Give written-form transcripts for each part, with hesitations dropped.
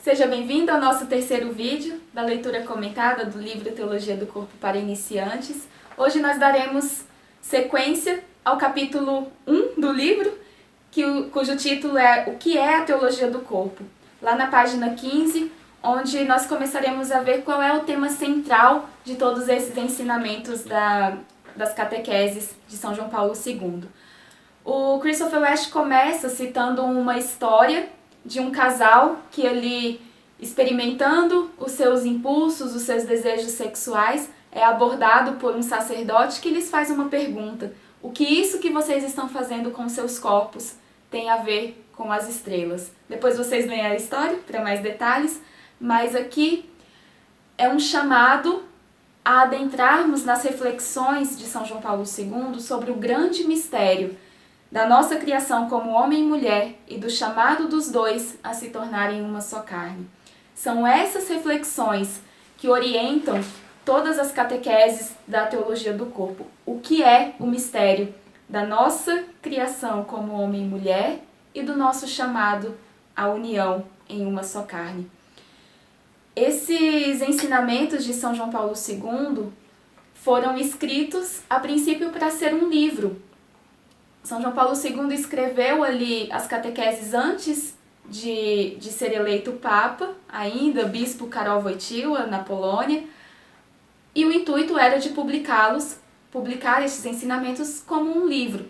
Seja bem-vindo ao nosso terceiro vídeo da leitura comentada do livro Teologia do Corpo para Iniciantes. Hoje nós daremos sequência ao capítulo 1 do livro, cujo título é O que é a Teologia do Corpo? Lá na página 15, onde nós começaremos a ver qual é o tema central de todos esses ensinamentos das catequeses de São João Paulo II. O Christopher West começa citando uma história de um casal que ele, experimentando os seus impulsos, os seus desejos sexuais, é abordado por um sacerdote que lhes faz uma pergunta: o que isso que vocês estão fazendo com seus corpos tem a ver com as estrelas? Depois vocês leem a história para mais detalhes, mas aqui é um chamado a adentrarmos nas reflexões de São João Paulo II sobre o grande mistério da nossa criação como homem e mulher e do chamado dos dois a se tornarem uma só carne. São essas reflexões que orientam todas as catequeses da teologia do corpo. O que é o mistério da nossa criação como homem e mulher e do nosso chamado à união em uma só carne. Esses ensinamentos de São João Paulo II foram escritos a princípio para ser um livro. São João Paulo II escreveu ali as catequeses antes de ser eleito Papa, ainda Bispo Karol Wojtyła, na Polônia, e o intuito era de publicar esses ensinamentos como um livro.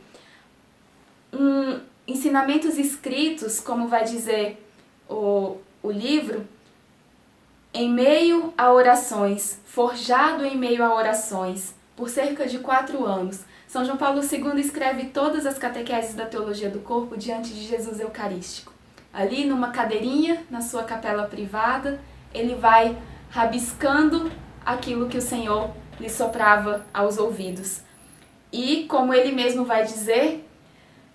Ensinamentos escritos, como vai dizer o livro, em meio a orações, forjado em meio a orações, por cerca de 4 anos. São João Paulo II escreve todas as catequeses da teologia do corpo diante de Jesus Eucarístico. Ali, numa cadeirinha, na sua capela privada, ele vai rabiscando aquilo que o Senhor lhe soprava aos ouvidos. E, como ele mesmo vai dizer,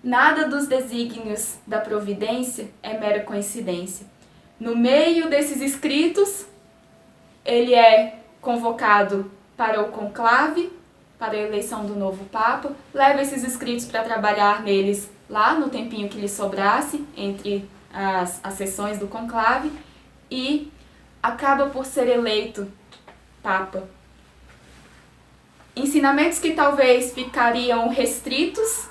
nada dos desígnios da providência é mera coincidência. No meio desses escritos, ele é convocado para o conclave, para a eleição do novo Papa, leva esses escritos para trabalhar neles lá no tempinho que lhe sobrasse, entre as sessões do conclave, e acaba por ser eleito Papa. Ensinamentos que talvez ficariam restritos,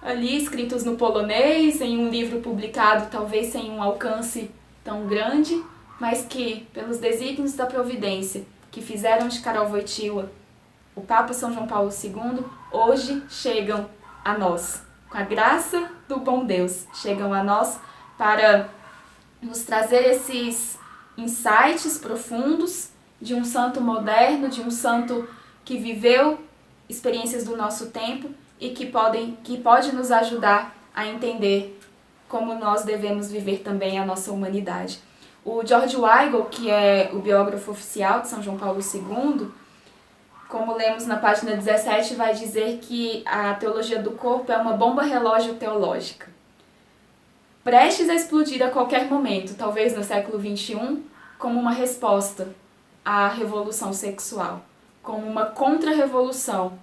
ali escritos no polonês, em um livro publicado talvez sem um alcance tão grande, mas que, pelos desígnios da providência, que fizeram de Karol Wojtyła o Papa São João Paulo II, hoje chegam a nós. Com a graça do bom Deus, chegam a nós para nos trazer esses insights profundos de um santo moderno, de um santo que viveu experiências do nosso tempo e que pode nos ajudar a entender como nós devemos viver também a nossa humanidade. O George Weigel, que é o biógrafo oficial de São João Paulo II, como lemos na página 17, vai dizer que a teologia do corpo é uma bomba relógio teológica, prestes a explodir a qualquer momento, talvez no século XXI, como uma resposta à revolução sexual, como uma contra-revolução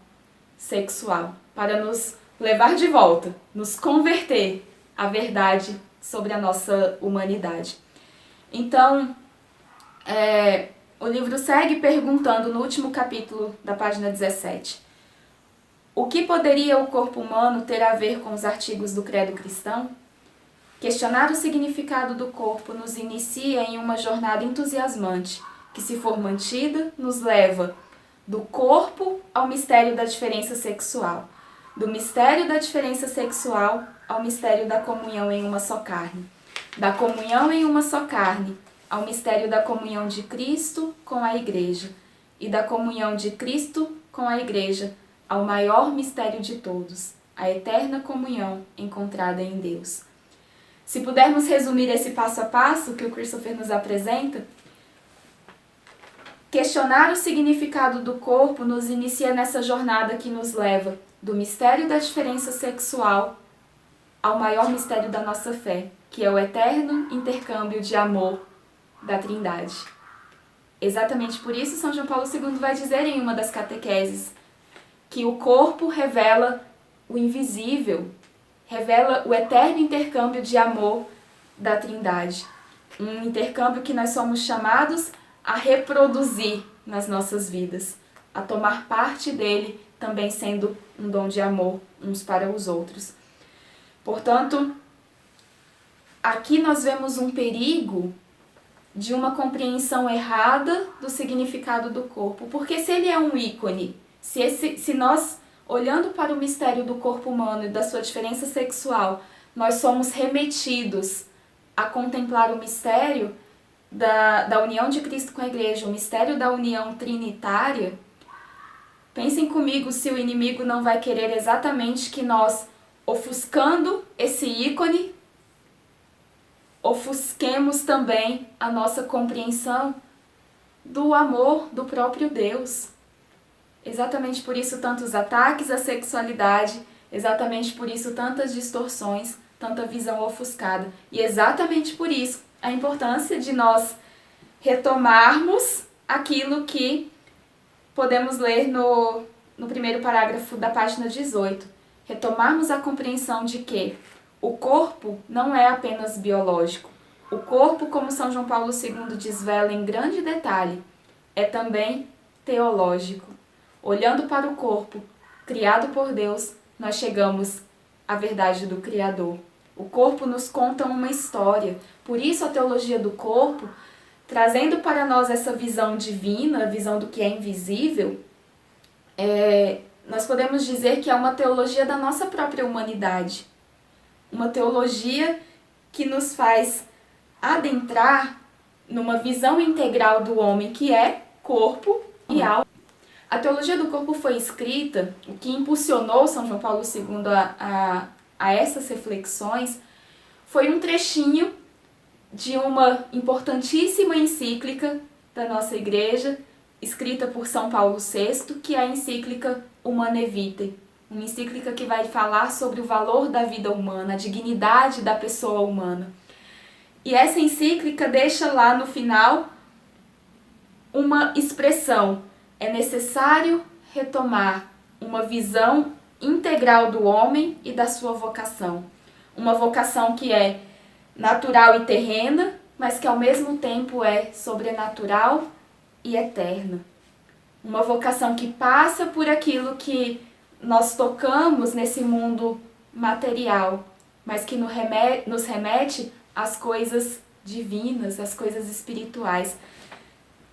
sexual, para nos levar de volta, nos converter à verdade sobre a nossa humanidade. Então, o livro segue perguntando no último capítulo da página 17: o que poderia o corpo humano ter a ver com os artigos do credo cristão? Questionar o significado do corpo nos inicia em uma jornada entusiasmante, que, se for mantida, nos leva do corpo ao mistério da diferença sexual, do mistério da diferença sexual ao mistério da comunhão em uma só carne, da comunhão em uma só carne ao mistério da comunhão de Cristo com a Igreja, e da comunhão de Cristo com a Igreja ao maior mistério de todos, a eterna comunhão encontrada em Deus. Se pudermos resumir esse passo a passo que o Christopher nos apresenta, questionar o significado do corpo nos inicia nessa jornada que nos leva do mistério da diferença sexual ao maior mistério da nossa fé, que é o eterno intercâmbio de amor da Trindade. Exatamente por isso, São João Paulo II vai dizer em uma das catequeses que o corpo revela o invisível, revela o eterno intercâmbio de amor da Trindade. Um intercâmbio que nós somos chamados a reproduzir nas nossas vidas, a tomar parte dele, também sendo um dom de amor uns para os outros. Portanto, aqui nós vemos um perigo de uma compreensão errada do significado do corpo. Porque se ele é um ícone, se nós, olhando para o mistério do corpo humano e da sua diferença sexual, nós somos remetidos a contemplar o mistério da união de Cristo com a Igreja, o mistério da união trinitária, pensem comigo se o inimigo não vai querer exatamente que nós, ofuscando esse ícone, ofusquemos também a nossa compreensão do amor do próprio Deus. Exatamente por isso tantos ataques à sexualidade, exatamente por isso tantas distorções, tanta visão ofuscada. E exatamente por isso a importância de nós retomarmos aquilo que podemos ler no primeiro parágrafo da página 18. Retomarmos a compreensão de que o corpo não é apenas biológico. O corpo, como São João Paulo II desvela em grande detalhe, é também teológico. Olhando para o corpo, criado por Deus, nós chegamos à verdade do Criador. O corpo nos conta uma história. Por isso a teologia do corpo, trazendo para nós essa visão divina, a visão do que é invisível, nós podemos dizer que é uma teologia da nossa própria humanidade. Uma teologia que nos faz adentrar numa visão integral do homem que é corpo e alma. A teologia do corpo foi escrita, o que impulsionou São João Paulo II a essas reflexões, foi um trechinho de uma importantíssima encíclica da nossa igreja, escrita por São Paulo VI, que é a encíclica Humanae Vitae. Uma encíclica que vai falar sobre o valor da vida humana, a dignidade da pessoa humana. E essa encíclica deixa lá no final uma expressão: é necessário retomar uma visão integral do homem e da sua vocação. Uma vocação que é natural e terrena, mas que ao mesmo tempo é sobrenatural e eterna. Uma vocação que passa por aquilo que nós tocamos nesse mundo material, mas que nos remete às coisas divinas, às coisas espirituais.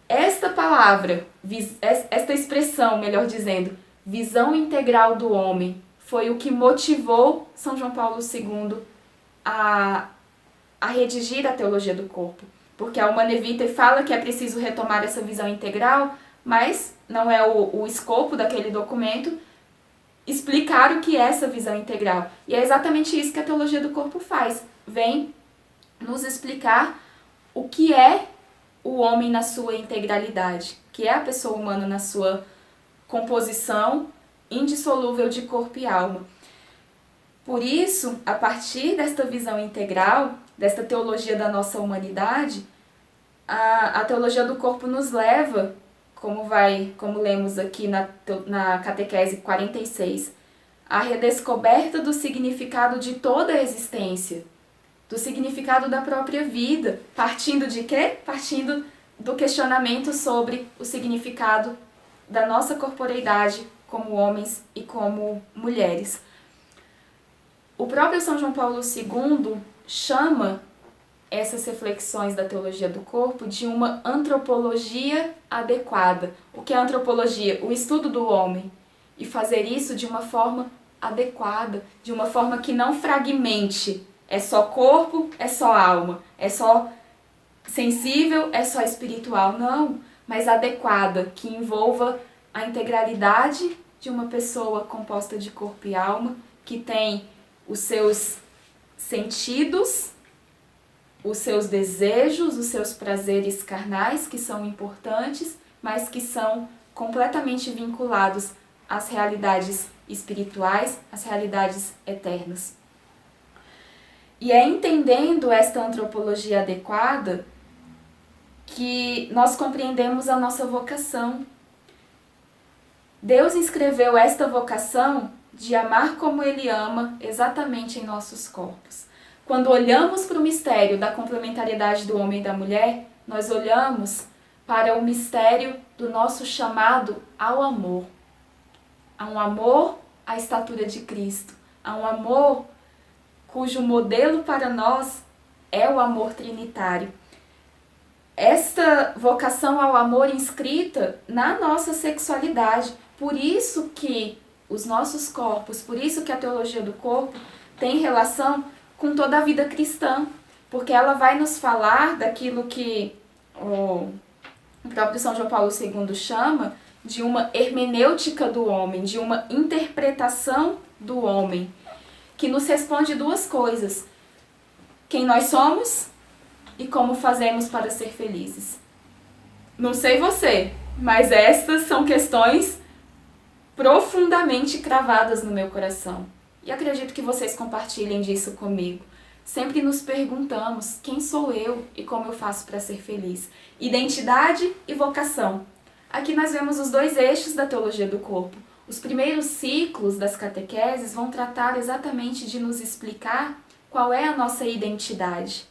Esta palavra, esta expressão, melhor dizendo, visão integral do homem, foi o que motivou São João Paulo II a redigir a teologia do corpo. Porque a Humanae Vitae fala que é preciso retomar essa visão integral, mas não é o escopo daquele documento explicar o que é essa visão integral. E é exatamente isso que a teologia do corpo faz. Vem nos explicar o que é o homem na sua integralidade, que é a pessoa humana na sua composição indissolúvel de corpo e alma. Por isso, a partir desta visão integral, desta teologia da nossa humanidade, a teologia do corpo nos leva, como lemos aqui na catequese 46, a redescoberta do significado de toda a existência, do significado da própria vida. Partindo de quê? Partindo do questionamento sobre o significado da nossa corporeidade como homens e como mulheres. O próprio São João Paulo II chama essas reflexões da teologia do corpo de uma antropologia adequada. O que é antropologia? O estudo do homem. E fazer isso de uma forma adequada, de uma forma que não fragmente. É só corpo, é só alma, é só sensível, é só espiritual. Não, mas adequada, que envolva a integralidade de uma pessoa composta de corpo e alma, que tem os seus sentidos, os seus desejos, os seus prazeres carnais, que são importantes, mas que são completamente vinculados às realidades espirituais, às realidades eternas. E é entendendo esta antropologia adequada que nós compreendemos a nossa vocação. Deus inscreveu esta vocação de amar como Ele ama exatamente em nossos corpos. Quando olhamos para o mistério da complementariedade do homem e da mulher, nós olhamos para o mistério do nosso chamado ao amor. A um amor à estatura de Cristo, a um amor cujo modelo para nós é o amor trinitário. Esta vocação ao amor inscrita na nossa sexualidade. Por isso que os nossos corpos, por isso que a teologia do corpo tem relação com toda a vida cristã, porque ela vai nos falar daquilo que o próprio São João Paulo II chama de uma hermenêutica do homem, de uma interpretação do homem, que nos responde duas coisas: quem nós somos e como fazemos para ser felizes. Não sei você, mas estas são questões profundamente cravadas no meu coração. E acredito que vocês compartilhem disso comigo. Sempre nos perguntamos: quem sou eu e como eu faço para ser feliz? Identidade e vocação. Aqui nós vemos os dois eixos da teologia do corpo. Os primeiros ciclos das catequeses vão tratar exatamente de nos explicar qual é a nossa identidade.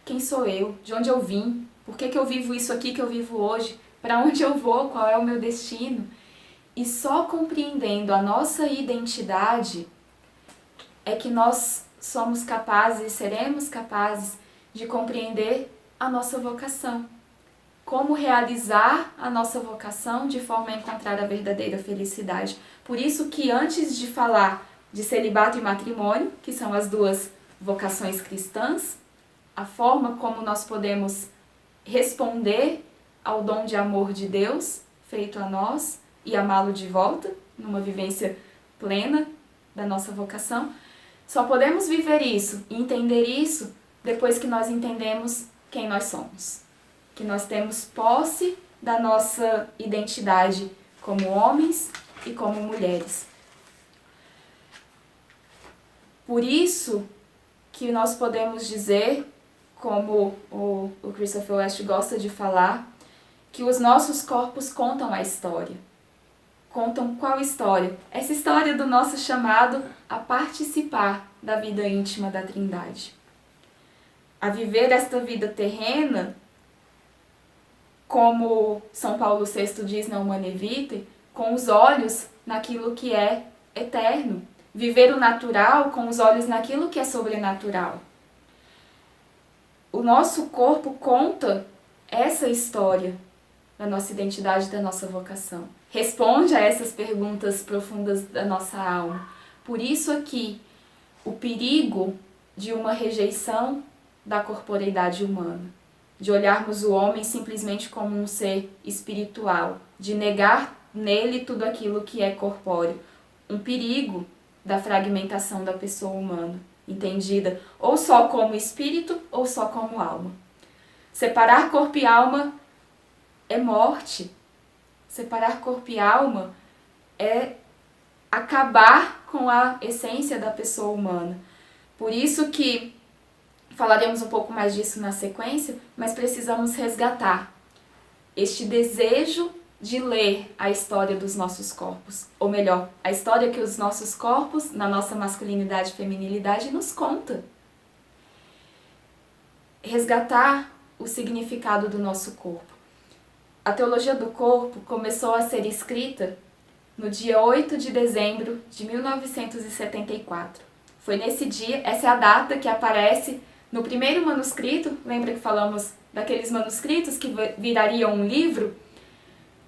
Quem sou eu? De onde eu vim? Por que eu vivo isso aqui que eu vivo hoje? Para onde eu vou? Qual é o meu destino? E só compreendendo a nossa identidade é que nós somos capazes, seremos capazes de compreender a nossa vocação. Como realizar a nossa vocação de forma a encontrar a verdadeira felicidade. Por isso que antes de falar de celibato e matrimônio, que são as duas vocações cristãs, a forma como nós podemos responder ao dom de amor de Deus feito a nós e amá-lo de volta, numa vivência plena da nossa vocação, só podemos viver isso e entender isso depois que nós entendemos quem nós somos. Que nós temos posse da nossa identidade como homens e como mulheres. Por isso que nós podemos dizer, como o Christopher West gosta de falar, que os nossos corpos contam a história. Contam qual história? Essa história do nosso chamado a participar da vida íntima da Trindade. A viver esta vida terrena, como São Paulo VI diz na Humanae Vitae, com os olhos naquilo que é eterno. Viver o natural com os olhos naquilo que é sobrenatural. O nosso corpo conta essa história da nossa identidade, da nossa vocação. Responde a essas perguntas profundas da nossa alma. Por isso aqui, o perigo de uma rejeição da corporeidade humana. De olharmos o homem simplesmente como um ser espiritual, de negar nele tudo aquilo que é corpóreo. Um perigo da fragmentação da pessoa humana, entendida ou só como espírito ou só como alma. Separar corpo e alma é morte. Separar corpo e alma é acabar com a essência da pessoa humana. Por isso que falaremos um pouco mais disso na sequência, mas precisamos resgatar este desejo de ler a história dos nossos corpos. Ou melhor, a história que os nossos corpos, na nossa masculinidade e feminilidade, nos conta. Resgatar o significado do nosso corpo. A teologia do corpo começou a ser escrita no dia 8 de dezembro de 1974. Foi nesse dia, essa é a data que aparece no primeiro manuscrito. Lembra que falamos daqueles manuscritos que virariam um livro?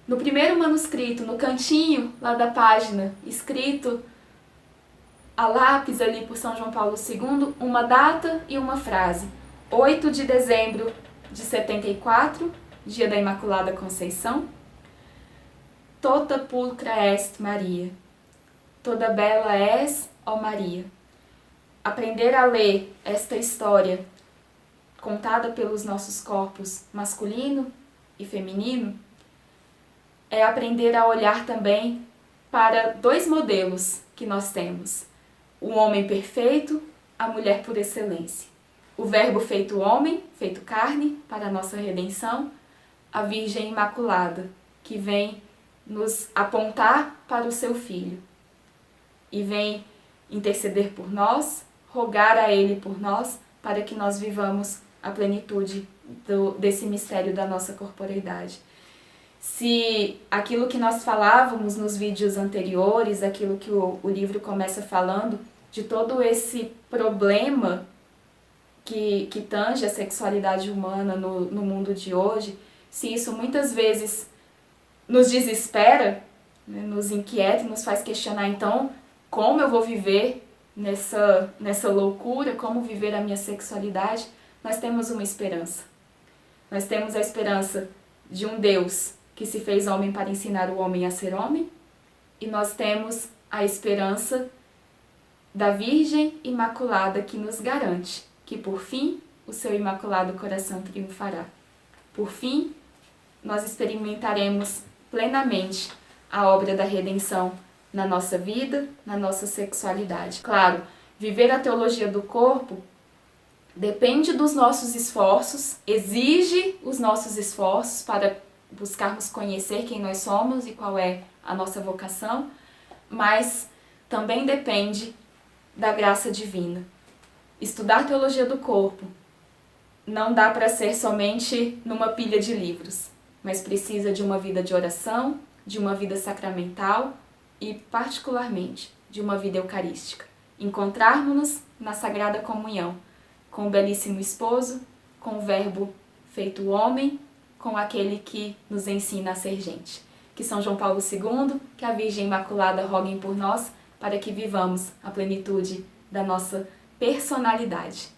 No primeiro manuscrito, no cantinho lá da página, escrito a lápis ali por São João Paulo II, uma data e uma frase. 8 de dezembro de 74, dia da Imaculada Conceição. Tota pulcra est Maria. Toda bela és, ó Maria. Aprender a ler esta história contada pelos nossos corpos masculino e feminino é aprender a olhar também para dois modelos que nós temos. O homem perfeito, a mulher por excelência. O verbo feito homem, feito carne, para a nossa redenção. A Virgem Imaculada, que vem nos apontar para o seu Filho. E vem interceder por nós, rogar a Ele por nós, para que nós vivamos a plenitude desse mistério da nossa corporeidade. Se aquilo que nós falávamos nos vídeos anteriores, aquilo que o livro começa falando, de todo esse problema que tange a sexualidade humana no mundo de hoje, se isso muitas vezes nos desespera, né, nos inquieta e nos faz questionar, então, como eu vou viver nessa loucura, como viver a minha sexualidade, nós temos uma esperança. Nós temos a esperança de um Deus que se fez homem para ensinar o homem a ser homem, e nós temos a esperança da Virgem Imaculada que nos garante que, por fim, o seu Imaculado Coração triunfará. Por fim, nós experimentaremos plenamente a obra da redenção na nossa vida, na nossa sexualidade. Claro, viver a teologia do corpo depende dos nossos esforços, exige os nossos esforços para buscarmos conhecer quem nós somos e qual é a nossa vocação, mas também depende da graça divina. Estudar teologia do corpo não dá para ser somente numa pilha de livros, mas precisa de uma vida de oração, de uma vida sacramental e, particularmente, de uma vida eucarística. Encontrarmos-nos na Sagrada Comunhão, com o belíssimo esposo, com o Verbo feito homem, com aquele que nos ensina a ser gente. Que São João Paulo II, que a Virgem Imaculada roguem por nós, para que vivamos a plenitude da nossa personalidade.